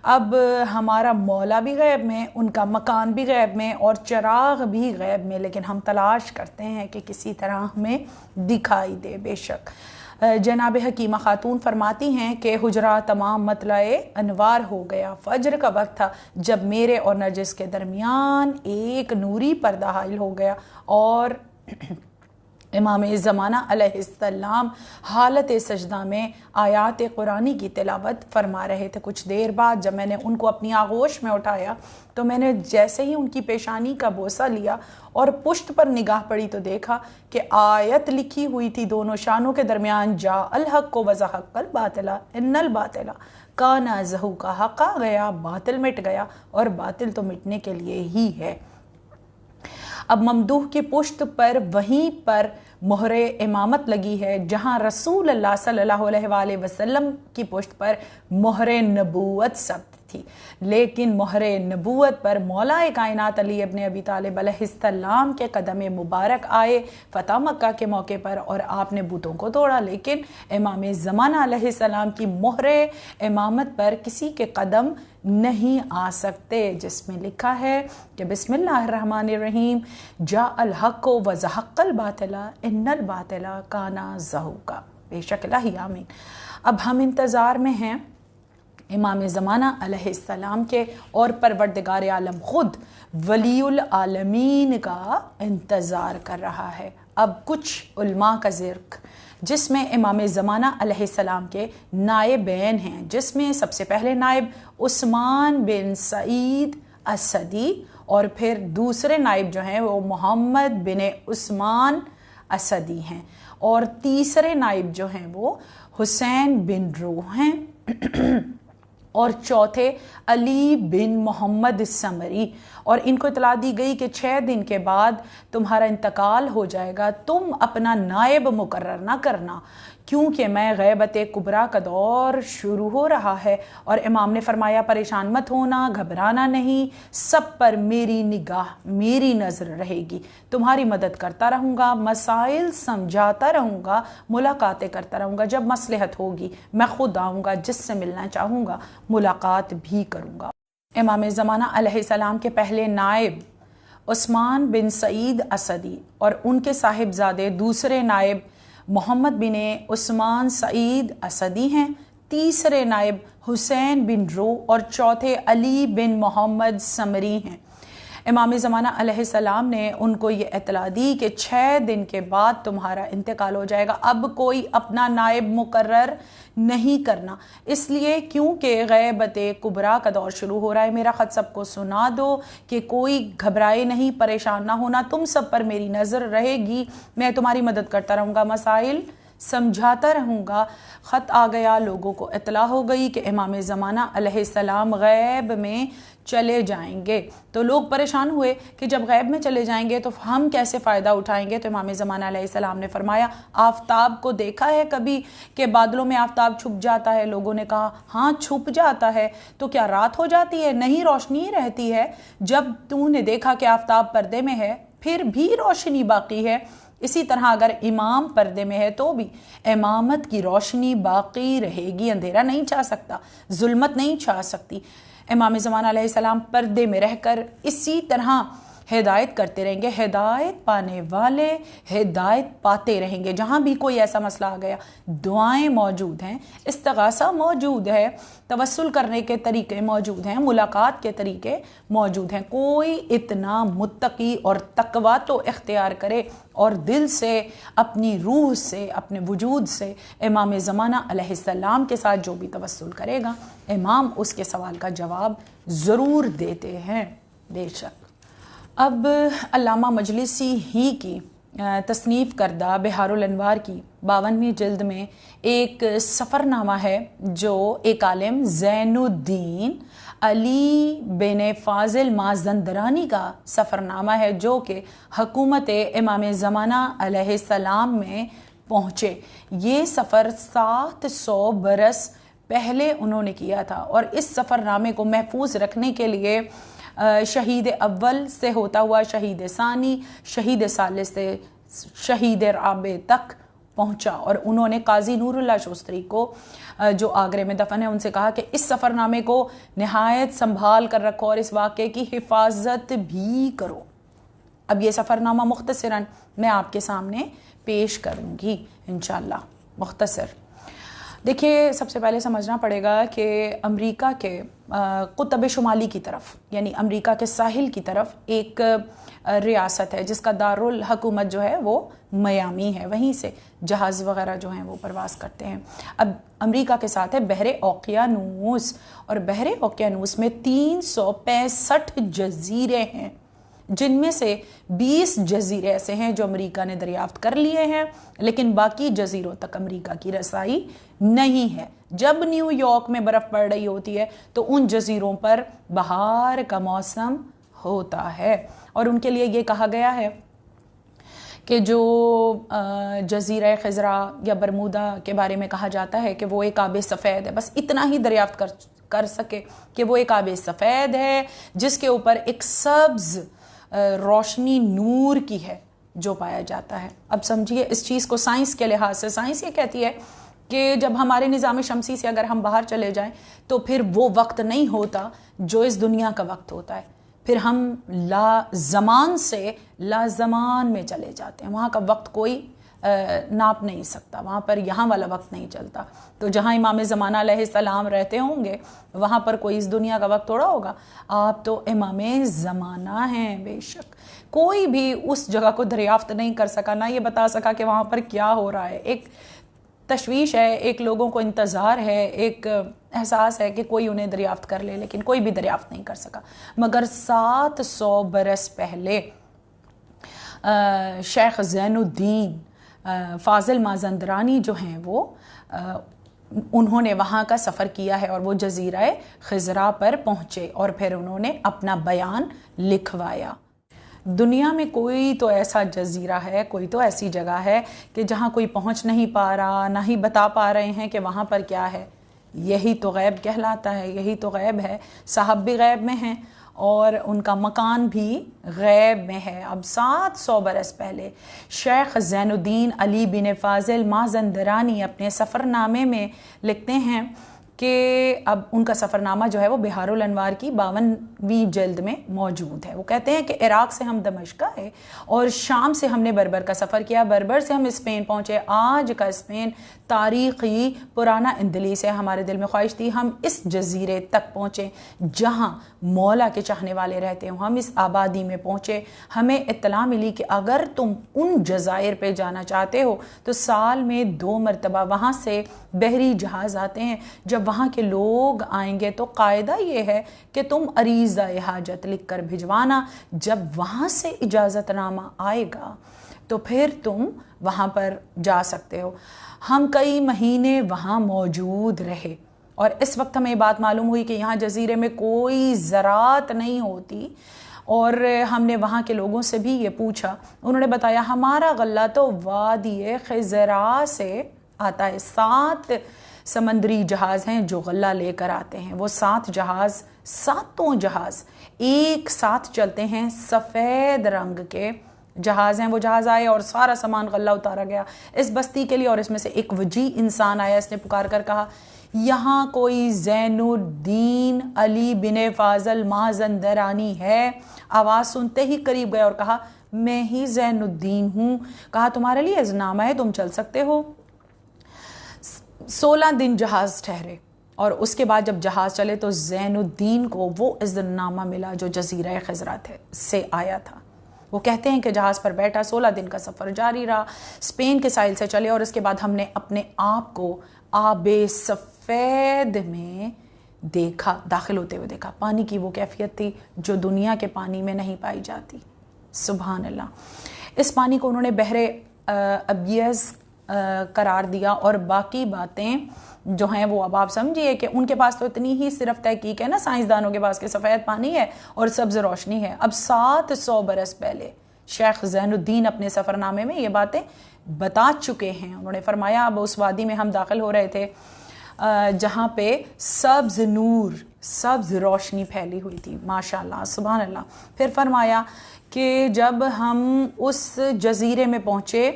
اب ہمارا مولا بھی غیب میں, ان کا مکان بھی غیب میں اور چراغ بھی غیب میں, لیکن ہم تلاش کرتے ہیں کہ کسی طرح ہمیں دکھائی دے. بے شک جناب حکیمہ خاتون فرماتی ہیں کہ حجرہ تمام مطلع انوار ہو گیا. فجر کا وقت تھا جب میرے اور نرجس کے درمیان ایک نوری پردہ حائل ہو گیا اور امام زمانہ علیہ السلام حالت سجدہ میں آیات قرآنی کی تلاوت فرما رہے تھے. کچھ دیر بعد جب میں نے ان کو اپنی آغوش میں اٹھایا تو میں نے جیسے ہی ان کی پیشانی کا بوسہ لیا اور پشت پر نگاہ پڑی تو دیکھا کہ آیت لکھی ہوئی تھی دونوں شانوں کے درمیان, جا الحق و وزحق الباطل ان الباطل کان زہوقا. حق آ گیا, باطل مٹ گیا, اور باطل تو مٹنے کے لیے ہی ہے. اب ممدوح کی پشت پر وہیں پر مہر امامت لگی ہے جہاں رسول اللہ صلی اللہ علیہ وآلہ وسلم کی پشت پر مہر نبوت ثبت تھی, لیکن مہر نبوت پر مولا کائنات علی ابن ابی طالب علیہ السلام کے قدم مبارک آئے فتح مکہ کے موقع پر اور آپ نے بتوں کو توڑا, لیکن امام زمانہ علیہ السلام کی مہر امامت پر کسی کے قدم نہیں آ سکتے, جس میں لکھا ہے کہ بسم اللہ الرحمن الرحیم جاء الحق و زحق الباطل ان الباطل کان زہوقا. بے شک الہی آمین. اب ہم انتظار میں ہیں امام زمانہ علیہ السلام کے, اور پروردگار عالم خود ولی العالمین کا انتظار کر رہا ہے. اب کچھ علماء کا ذکر جس میں امام زمانہ علیہ السلام کے نائبین ہیں, جس میں سب سے پہلے نائب عثمان بن سعید اسدی, اور پھر دوسرے نائب جو ہیں وہ محمد بن عثمان اسدی ہیں, اور تیسرے نائب جو ہیں وہ حسین بن روح ہیں, اور چوتھے علی بن محمد سمری. اور ان کو اطلاع دی گئی کہ 6 دن کے بعد تمہارا انتقال ہو جائے گا, تم اپنا نائب مقرر نہ کرنا کیونکہ میں غیبت کبریٰ کا دور شروع ہو رہا ہے. اور امام نے فرمایا پریشان مت ہونا, گھبرانا نہیں, سب پر میری نگاہ میری نظر رہے گی, تمہاری مدد کرتا رہوں گا, مسائل سمجھاتا رہوں گا, ملاقاتیں کرتا رہوں گا, جب مصلحت ہوگی میں خود آؤں گا, جس سے ملنا چاہوں گا ملاقات بھی کروں گا. امام زمانہ علیہ السلام کے پہلے نائب عثمان بن سعید اسدی اور ان کے صاحبزادے دوسرے نائب محمد بن عثمان سعید اسدی ہیں, تیسرے نائب حسین بن رو اور چوتھے علی بن محمد سمری ہیں. امام زمانہ علیہ السلام نے ان کو یہ اطلاع دی کہ 6 دن کے بعد تمہارا انتقال ہو جائے گا. اب کوئی اپنا نائب مقرر نہیں کرنا, اس لیے کیونکہ غیبت کبریٰ کا دور شروع ہو رہا ہے. میرا خط سب کو سنا دو کہ کوئی گھبرائے نہیں, پریشان نہ ہونا, تم سب پر میری نظر رہے گی, میں تمہاری مدد کرتا رہوں گا, مسائل سمجھاتا رہوں گا. خط آ گیا, لوگوں کو اطلاع ہو گئی کہ امام زمانہ علیہ السلام غیب میں چلے جائیں گے. تو لوگ پریشان ہوئے کہ جب غیب میں چلے جائیں گے تو ہم کیسے فائدہ اٹھائیں گے. تو امام زمانہ علیہ السلام نے فرمایا آفتاب کو دیکھا ہے کبھی کہ بادلوں میں آفتاب چھپ جاتا ہے؟ لوگوں نے کہا ہاں چھپ جاتا ہے. تو کیا رات ہو جاتی ہے؟ نہیں, روشنی رہتی ہے. جب تو نے دیکھا کہ آفتاب پردے میں ہے پھر بھی روشنی باقی ہے. اسی طرح اگر امام پردے میں ہے تو بھی امامت کی روشنی باقی رہے گی, اندھیرا نہیں چھا سکتا, ظلمت نہیں چھا سکتی. امام زمانہ علیہ السلام پردے میں رہ کر اسی طرح ہدایت کرتے رہیں گے، ہدایت پانے والے ہدایت پاتے رہیں گے۔ جہاں بھی کوئی ایسا مسئلہ آ گیا، دعائیں موجود ہیں، استغاثہ موجود ہے، توسل کرنے کے طریقے موجود ہیں، ملاقات کے طریقے موجود ہیں۔ کوئی اتنا متقی اور تقوی تو اختیار کرے اور دل سے، اپنی روح سے، اپنے وجود سے امام زمانہ علیہ السلام کے ساتھ جو بھی توسل کرے گا، امام اس کے سوال کا جواب ضرور دیتے ہیں، بے شک۔ اب علامہ مجلسی ہی کی تصنیف کردہ بہار الانوار کی 52ویں جلد میں ایک سفر نامہ ہے جو ایک عالم زین الدین علی بن فاضل مازندرانی کا سفر نامہ ہے، جو کہ حکومت امام زمانہ علیہ السلام میں پہنچے۔ یہ سفر 700 برس پہلے انہوں نے کیا تھا، اور اس سفر نامے کو محفوظ رکھنے کے لیے شہید اول سے ہوتا ہوا شہید ثانی، شہید ثالث سے شہید رابع تک پہنچا، اور انہوں نے قاضی نور اللہ شوستری کو جو آگرے میں دفن ہے ان سے کہا کہ اس سفر نامے کو نہایت سنبھال کر رکھو اور اس واقعے کی حفاظت بھی کرو۔ اب یہ سفر نامہ مختصراً میں آپ کے سامنے پیش کروں گی انشاءاللہ، مختصر۔ دیکھیے، سب سے پہلے سمجھنا پڑے گا کہ امریکہ کے قطب شمالی کی طرف، یعنی امریکہ کے ساحل کی طرف ایک ریاست ہے جس کا دارالحکومت جو ہے وہ میامی ہے، وہیں سے جہاز وغیرہ جو ہیں وہ پرواز کرتے ہیں۔ اب امریکہ کے ساتھ ہے بحر اوقیانوس، اور بحر اوقیانوس میں 365 جزیرے ہیں، جن میں سے 20 جزیرے ایسے ہیں جو امریکہ نے دریافت کر لیے ہیں، لیکن باقی جزیروں تک امریکہ کی رسائی نہیں ہے۔ جب نیو یارک میں برف پڑ رہی ہوتی ہے تو ان جزیروں پر بہار کا موسم ہوتا ہے، اور ان کے لیے یہ کہا گیا ہے کہ جو جزیرہ خضرا یا برمودا کے بارے میں کہا جاتا ہے کہ وہ ایک آب سفید ہے، بس اتنا ہی دریافت کر سکے کہ وہ ایک آب سفید ہے جس کے اوپر ایک سبز روشنی نور کی ہے جو پایا جاتا ہے۔ اب سمجھیے اس چیز کو سائنس کے لحاظ سے، سائنس یہ کہتی ہے کہ جب ہمارے نظام شمسی سے اگر ہم باہر چلے جائیں تو پھر وہ وقت نہیں ہوتا جو اس دنیا کا وقت ہوتا ہے، پھر ہم لا زمان سے لا زمان میں چلے جاتے ہیں، وہاں کا وقت کوئی ناپ نہیں سکتا، وہاں پر یہاں والا وقت نہیں چلتا۔ تو جہاں امام زمانہ علیہ السلام رہتے ہوں گے وہاں پر کوئی اس دنیا کا وقت تھوڑا ہوگا، آپ تو امام زمانہ ہیں، بے شک۔ کوئی بھی اس جگہ کو دریافت نہیں کر سکا، نہ یہ بتا سکا کہ وہاں پر کیا ہو رہا ہے۔ ایک تشویش ہے، ایک لوگوں کو انتظار ہے، ایک احساس ہے کہ کوئی انہیں دریافت کر لے، لیکن کوئی بھی دریافت نہیں کر سکا۔ مگر 700 برس پہلے شیخ زین الدین فاضل مازندرانی جو ہیں وہ انہوں نے وہاں کا سفر کیا ہے اور وہ جزیرہ خضرا پر پہنچے اور پھر انہوں نے اپنا بیان لکھوایا۔ دنیا میں کوئی تو ایسا جزیرہ ہے، کوئی تو ایسی جگہ ہے کہ جہاں کوئی پہنچ نہیں پا رہا، نہ ہی بتا پا رہے ہیں کہ وہاں پر کیا ہے۔ یہی تو غیب کہلاتا ہے، یہی تو غیب ہے۔ صاحب بھی غیب میں ہیں اور ان کا مکان بھی غیب میں ہے۔ اب 700 برس پہلے شیخ زین الدین علی بن فاضل مازندرانی اپنے سفر نامے میں لکھتے ہیں کہ اب ان کا سفر نامہ جو ہے وہ بہار الانوار کی 52ویں جلد میں موجود ہے۔ وہ کہتے ہیں کہ عراق سے ہم دمشق آئے اور شام سے ہم نے بربر کا سفر کیا، بربر سے ہم اسپین پہنچے۔ آج کا اسپین تاریخی پرانا اندلیس ہے۔ ہمارے دل میں خواہش تھی ہم اس جزیرے تک پہنچے جہاں مولا کے چاہنے والے رہتے ہوں۔ ہم اس آبادی میں پہنچے، ہمیں اطلاع ملی کہ اگر تم ان جزائر پہ جانا چاہتے ہو تو سال میں 2 مرتبہ وہاں سے بحری جہاز آتے ہیں۔ جب وہاں کے لوگ آئیں گے تو قاعدہ یہ ہے کہ تم عریضہ حاجت لکھ کر بھجوانا، جب وہاں سے اجازت نامہ آئے گا تو پھر تم وہاں پر جا سکتے ہو۔ ہم کئی مہینے وہاں موجود رہے اور اس وقت ہمیں بات معلوم ہوئی کہ یہاں جزیرے میں کوئی زراعت نہیں ہوتی، اور ہم نے وہاں کے لوگوں سے بھی یہ پوچھا، انہوں نے بتایا ہمارا غلہ تو وادی خضرا سے آتا ہے۔ 7 سمندری جہاز ہیں جو غلہ لے کر آتے ہیں۔ وہ 7 جہاز، 7 جہاز ایک ساتھ چلتے ہیں، سفید رنگ کے جہاز ہیں۔ وہ جہاز آئے اور سارا سامان غلہ اتارا گیا اس بستی کے لیے، اور اس میں سے ایک وجیح انسان آیا، اس نے پکار کر کہا یہاں کوئی زین الدین علی بن فاضل مازندرانی ہے؟ آواز سنتے ہی قریب گیا اور کہا میں ہی زین الدین ہوں۔ کہا تمہارے لیے اذنامہ ہے، تم چل سکتے ہو۔ 16 دن جہاز ٹھہرے اور اس کے بعد جب جہاز چلے تو زین الدین کو وہ اذنامہ ملا جو جزیرہ خضرہ سے آیا تھا۔ وہ کہتے ہیں کہ جہاز پر بیٹھا، 16 دن کا سفر جاری رہا، اسپین کے ساحل سے چلے اور اس کے بعد ہم نے اپنے آپ کو آب سفید میں دیکھا، داخل ہوتے ہوئے دیکھا۔ پانی کی وہ کیفیت تھی جو دنیا کے پانی میں نہیں پائی جاتی۔ سبحان اللہ۔ اس پانی کو انہوں نے بحر ابیض قرار دیا، اور باقی باتیں جو ہیں وہ اب آپ سمجھیے کہ ان کے پاس تو اتنی ہی صرف تحقیق ہے نا سائنسدانوں کے پاس کہ سفید پانی ہے اور سبز روشنی ہے۔ اب 700 برس پہلے شیخ زین الدین اپنے سفر نامے میں یہ باتیں بتا چکے ہیں۔ انہوں نے فرمایا اب اس وادی میں ہم داخل ہو رہے تھے جہاں پہ سبز نور، سبز روشنی پھیلی ہوئی تھی، ماشاءاللہ سبحان اللہ۔ پھر فرمایا کہ جب ہم اس جزیرے میں پہنچے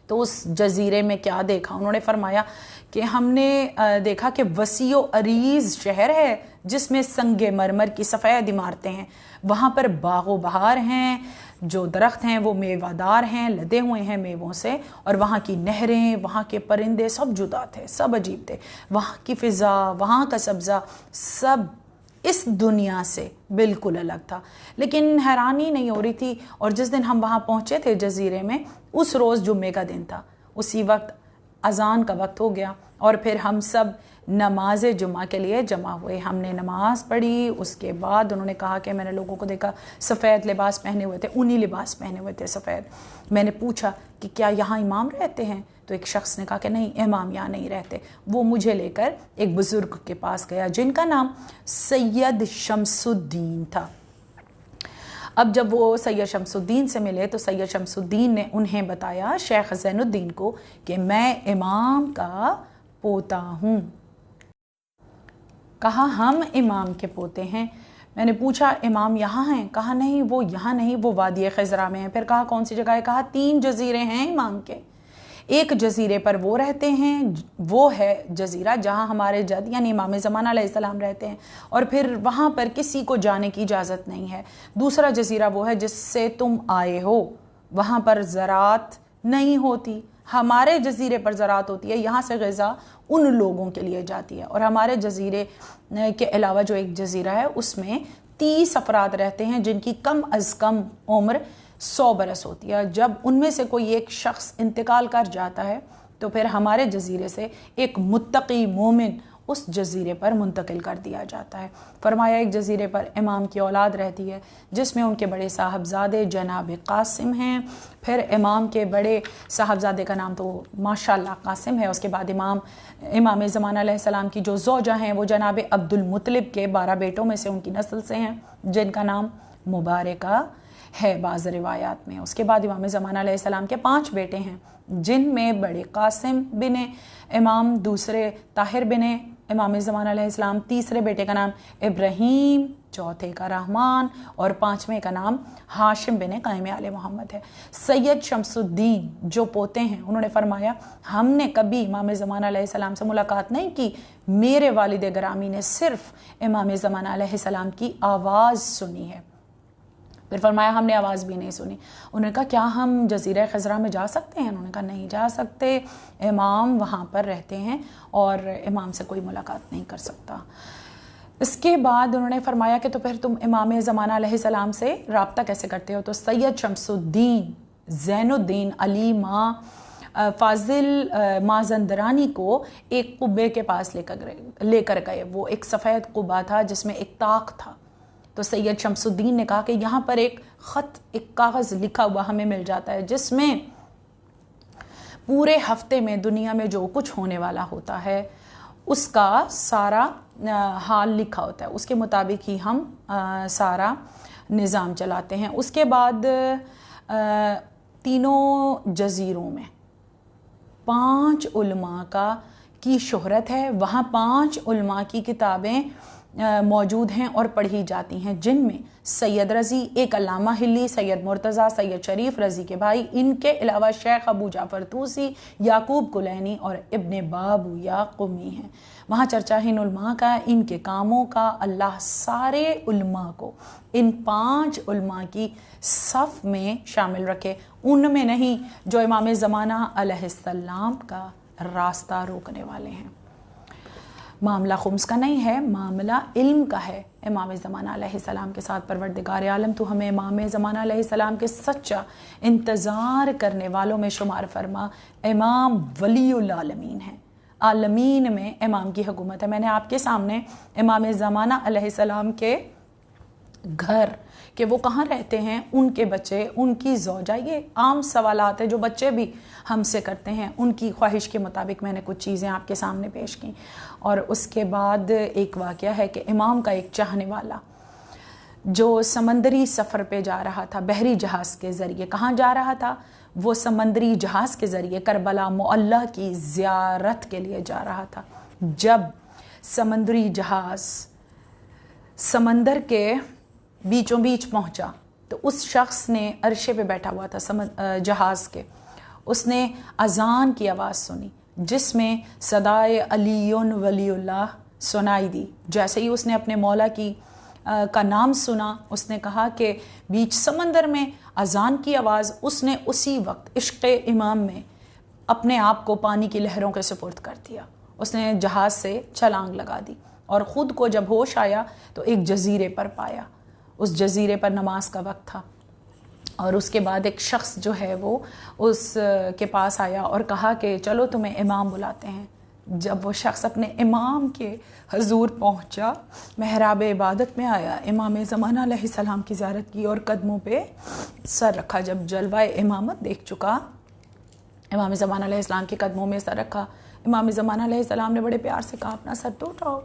تو اس جزیرے میں کیا دیکھا؟ انہوں نے فرمایا کہ ہم نے دیکھا کہ وسیع و عریض شہر ہے جس میں سنگ مرمر کی سفید عمارتیں ہیں، وہاں پر باغ و بہار ہیں، جو درخت ہیں وہ میوہ دار ہیں، لدے ہوئے ہیں میووں سے، اور وہاں کی نہریں، وہاں کے پرندے سب جدا تھے، سب عجیب تھے، وہاں کی فضا، وہاں کا سبزہ، سب اس دنیا سے بالکل الگ تھا۔ لیکن حیرانی نہیں ہو رہی تھی، اور جس دن ہم وہاں پہنچے تھے جزیرے میں، اس روز جمعے کا دن تھا، اسی وقت اذان کا وقت ہو گیا اور پھر ہم سب نماز جمعہ کے لیے جمع ہوئے۔ ہم نے نماز پڑھی، اس کے بعد انہوں نے کہا کہ میں نے لوگوں کو دیکھا سفید لباس پہنے ہوئے تھے، اونی لباس پہنے ہوئے تھے سفید۔ میں نے پوچھا کہ کیا یہاں امام رہتے ہیں؟ تو ایک شخص نے کہا کہ نہیں، امام یہاں نہیں رہتے۔ وہ مجھے لے کر ایک بزرگ کے پاس گیا جن کا نام سید شمس الدین تھا۔ اب جب وہ سید شمس الدین سے ملے تو سید شمس الدین نے انہیں بتایا شیخ زین الدین کو کہ میں امام کا پوتا ہوں۔ کہا ہم امام کے پوتے ہیں۔ میں نے پوچھا امام یہاں ہیں؟ کہا نہیں، وہ یہاں نہیں، وہ وادی خضرہ میں ہیں۔ پھر کہا کون سی جگہ ہے؟ کہا 3 جزیرے ہیں امام کے۔ ایک جزیرے پر وہ رہتے ہیں، وہ ہے جزیرہ جہاں ہمارے جد یعنی امام زمانہ علیہ السلام رہتے ہیں، اور پھر وہاں پر کسی کو جانے کی اجازت نہیں ہے۔ دوسرا جزیرہ وہ ہے جس سے تم آئے ہو، وہاں پر زراعت نہیں ہوتی، ہمارے جزیرے پر زراعت ہوتی ہے، یہاں سے غذا ان لوگوں کے لیے جاتی ہے۔ اور ہمارے جزیرے کے علاوہ جو ایک جزیرہ ہے اس میں 30 افراد رہتے ہیں جن کی کم از کم عمر 100 برس ہوتی ہے۔ جب ان میں سے کوئی ایک شخص انتقال کر جاتا ہے تو پھر ہمارے جزیرے سے ایک متقی مومن اس جزیرے پر منتقل کر دیا جاتا ہے۔ فرمایا ایک جزیرے پر امام کی اولاد رہتی ہے جس میں ان کے بڑے صاحبزادے جناب قاسم ہیں، پھر امام کے بڑے صاحبزادے کا نام تو ماشاءاللہ قاسم ہے، اس کے بعد امام زمانہ علیہ السلام کی جو زوجہ ہیں وہ جناب عبد المطلب کے 12 بیٹوں میں سے ان کی نسل سے ہیں جن کا نام مبارکہ ہے بعض روایات میں۔ اس کے بعد امام زمانہ علیہ السلام کے 5 بیٹے ہیں جن میں بڑے قاسم بن امام، دوسرے طاہر بن امام زمانہ علیہ السلام، تیسرے بیٹے کا نام ابراہیم، چوتھے کا رحمان، اور 5ویں کا نام ہاشم بن قائم آل محمد ہے۔ سید شمس الدین جو پوتے ہیں انہوں نے فرمایا ہم نے کبھی امام زمانہ علیہ السلام سے ملاقات نہیں کی، میرے والد گرامی نے صرف امام زمانہ علیہ السلام کی آواز سنی ہے۔ پھر فرمایا ہم نے آواز بھی نہیں سنی۔ انہوں نے کہا کیا ہم جزیرہ خضرہ میں جا سکتے ہیں؟ انہوں نے کہا نہیں جا سکتے، امام وہاں پر رہتے ہیں اور امام سے کوئی ملاقات نہیں کر سکتا۔ اس کے بعد انہوں نے فرمایا کہ تو پھر تم امام زمانہ علیہ السلام سے رابطہ کیسے کرتے ہو؟ تو سید شمس الدین زین الدین علی ماں فاضل مازندرانی کو ایک قبے کے پاس لے کر گئے۔ وہ ایک سفید قبہ تھا جس میں ایک طاق تھا۔ تو سید شمس الدین نے کہا کہ یہاں پر ایک خط، ایک کاغذ لکھا ہوا ہمیں مل جاتا ہے جس میں پورے ہفتے میں دنیا میں جو کچھ ہونے والا ہوتا ہے اس کا سارا حال لکھا ہوتا ہے، اس کے مطابق ہی ہم سارا نظام چلاتے ہیں۔ اس کے بعد 3 جزیروں میں 5 علماء کی شہرت ہے، وہاں 5 علماء کی کتابیں موجود ہیں اور پڑھی جاتی ہیں، جن میں سید رضی، ایک علامہ ہلی، سید مرتضیٰ، سید شریف رضی کے بھائی، ان کے علاوہ شیخ ابو جعفر طوسی، یعقوب کلینی اور ابن بابو یا قمی ہیں۔ وہاں چرچہ ہے ان علماء کا، ان کے کاموں کا۔ اللہ سارے علماء کو ان 5 علماء کی صف میں شامل رکھے، ان میں نہیں جو امام زمانہ علیہ السلام کا راستہ روکنے والے ہیں۔ معاملہ خمس کا نہیں ہے، معاملہ علم کا ہے۔ امام زمانہ علیہ السلام کے ساتھ پروردگار عالم تو ہمیں امام زمانہ علیہ السلام کے سچا انتظار کرنے والوں میں شمار فرما۔ امام ولی العالمین ہیں، عالمین میں امام کی حکومت ہے۔ میں نے آپ کے سامنے امام زمانہ علیہ السلام کے گھر کہ وہ کہاں رہتے ہیں، ان کے بچے، ان کی زوجہ، یہ عام سوالات ہیں جو بچے بھی ہم سے کرتے ہیں، ان کی خواہش کے مطابق میں نے کچھ چیزیں آپ کے سامنے پیش کی۔ اور اس کے بعد ایک واقعہ ہے کہ امام کا ایک چاہنے والا جو سمندری سفر پہ جا رہا تھا، بحری جہاز کے ذریعے، کہاں جا رہا تھا؟ وہ سمندری جہاز کے ذریعے کربلا معلیٰ کی زیارت کے لیے جا رہا تھا۔ جب سمندری جہاز سمندر کے بیچوں بیچ پہنچا تو اس شخص نے عرشے پہ بیٹھا ہوا تھا جہاز کے، اس نے اذان کی آواز سنی جس میں صدائے علی ولی اللہ سنائی دی۔ جیسے ہی اس نے اپنے مولا کا نام سنا، اس نے کہا کہ بیچ سمندر میں اذان کی آواز، اس نے اسی وقت عشق امام میں اپنے آپ کو پانی کی لہروں کے سپرد کر دیا۔ اس نے جہاز سے چھلانگ لگا دی اور خود کو جب ہوش آیا تو ایک جزیرے پر پایا۔ اس جزیرے پر نماز کا وقت تھا اور اس کے بعد ایک شخص جو ہے وہ اس کے پاس آیا اور کہا کہ چلو تمہیں امام بلاتے ہیں۔ جب وہ شخص اپنے امام کے حضور پہنچا، محراب عبادت میں آیا، امام زمانہ علیہ السلام کی زیارت کی اور قدموں پہ سر رکھا۔ جب جلوہ امامت دیکھ چکا، امام زمانہ علیہ السلام کے قدموں میں سر رکھا۔ امام زمانہ علیہ السلام نے بڑے پیار سے کہا اپنا سر تو اٹھاؤ۔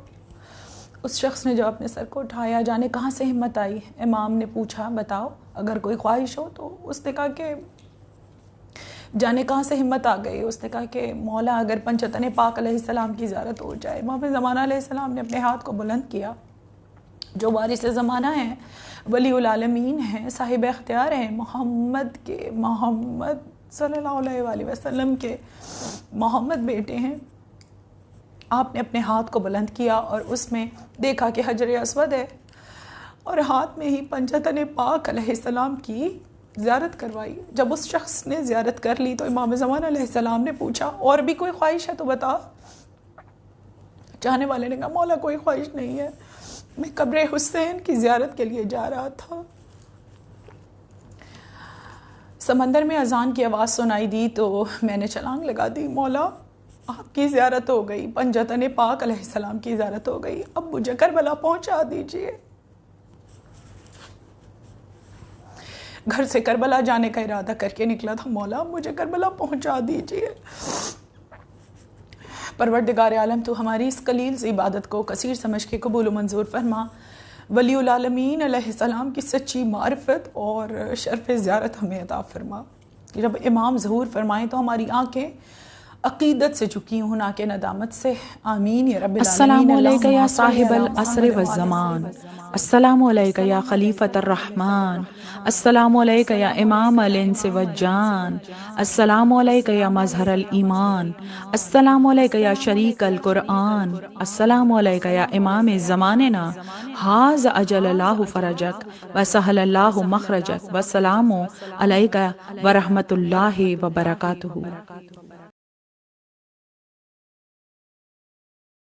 اس شخص نے جب اپنے سر کو اٹھایا، جانے کہاں سے ہمت آئی، امام نے پوچھا بتاؤ اگر کوئی خواہش ہو تو۔ اس نے کہا کہ جانے کہاں سے ہمت آ گئی، اس نے کہا کہ مولا اگر پنجتن پاک علیہ السلام کی زیارت ہو جائے۔ امام زمانہ علیہ السلام نے اپنے ہاتھ کو بلند کیا، جو وارث زمانہ ہیں، ولی العالمین ہیں، صاحب اختیار ہیں، محمد صلی اللہ علیہ وآلہ وسلم کے محمد بیٹے ہیں۔ آپ نے اپنے ہاتھ کو بلند کیا اور اس میں دیکھا کہ حجر اسود ہے اور ہاتھ میں ہی پنجتن پاک علیہ السلام کی زیارت کروائی۔ جب اس شخص نے زیارت کر لی تو امام زمانہ علیہ السلام نے پوچھا اور بھی کوئی خواہش ہے تو بتا۔ چاہنے والے نے کہا مولا کوئی خواہش نہیں ہے، میں قبر حسین کی زیارت کے لیے جا رہا تھا۔ سمندر میں اذان کی آواز سنائی دی تو میں نے چھلانگ لگا دی، مولا آپ کی زیارت ہو گئی، پنجتن پاک علیہ السلام کی زیارت ہو گئی، اب مجھے کربلا پہنچا دیجئے۔ گھر سے کربلا جانے کا ارادہ کر کے نکلا تھا، مولا مجھے کربلا پہنچا دیجئے۔ پروردگار عالم تو ہماری اس قلیل سی عبادت کو کثیر سمجھ کے قبول و منظور فرما۔ ولی العالمین علیہ السلام کی سچی معرفت اور شرف زیارت ہمیں عطا فرما۔ جب امام ظہور فرمائیں تو ہماری آنکھیں عقیدت سے جھکی ہوں، نہ کہ ندامت سے۔ آمین یا رب العالمین۔ السلام علیکہ یا صاحب العصر والزمان، السلام علیکہ یا خلیفۃ الرحمن، السلام علیکہ یا امام الانس والجان، السلام علیکہ یا مظہر الایمان، السلام علیکہ یا شریک القرآن، السلام علیکہ یا امام زماننا، حاز اجل اللہ فرجک وسہل اللہ مخرجک، والسلام علیکہ ورحمۃ اللہ وبرکاتہ۔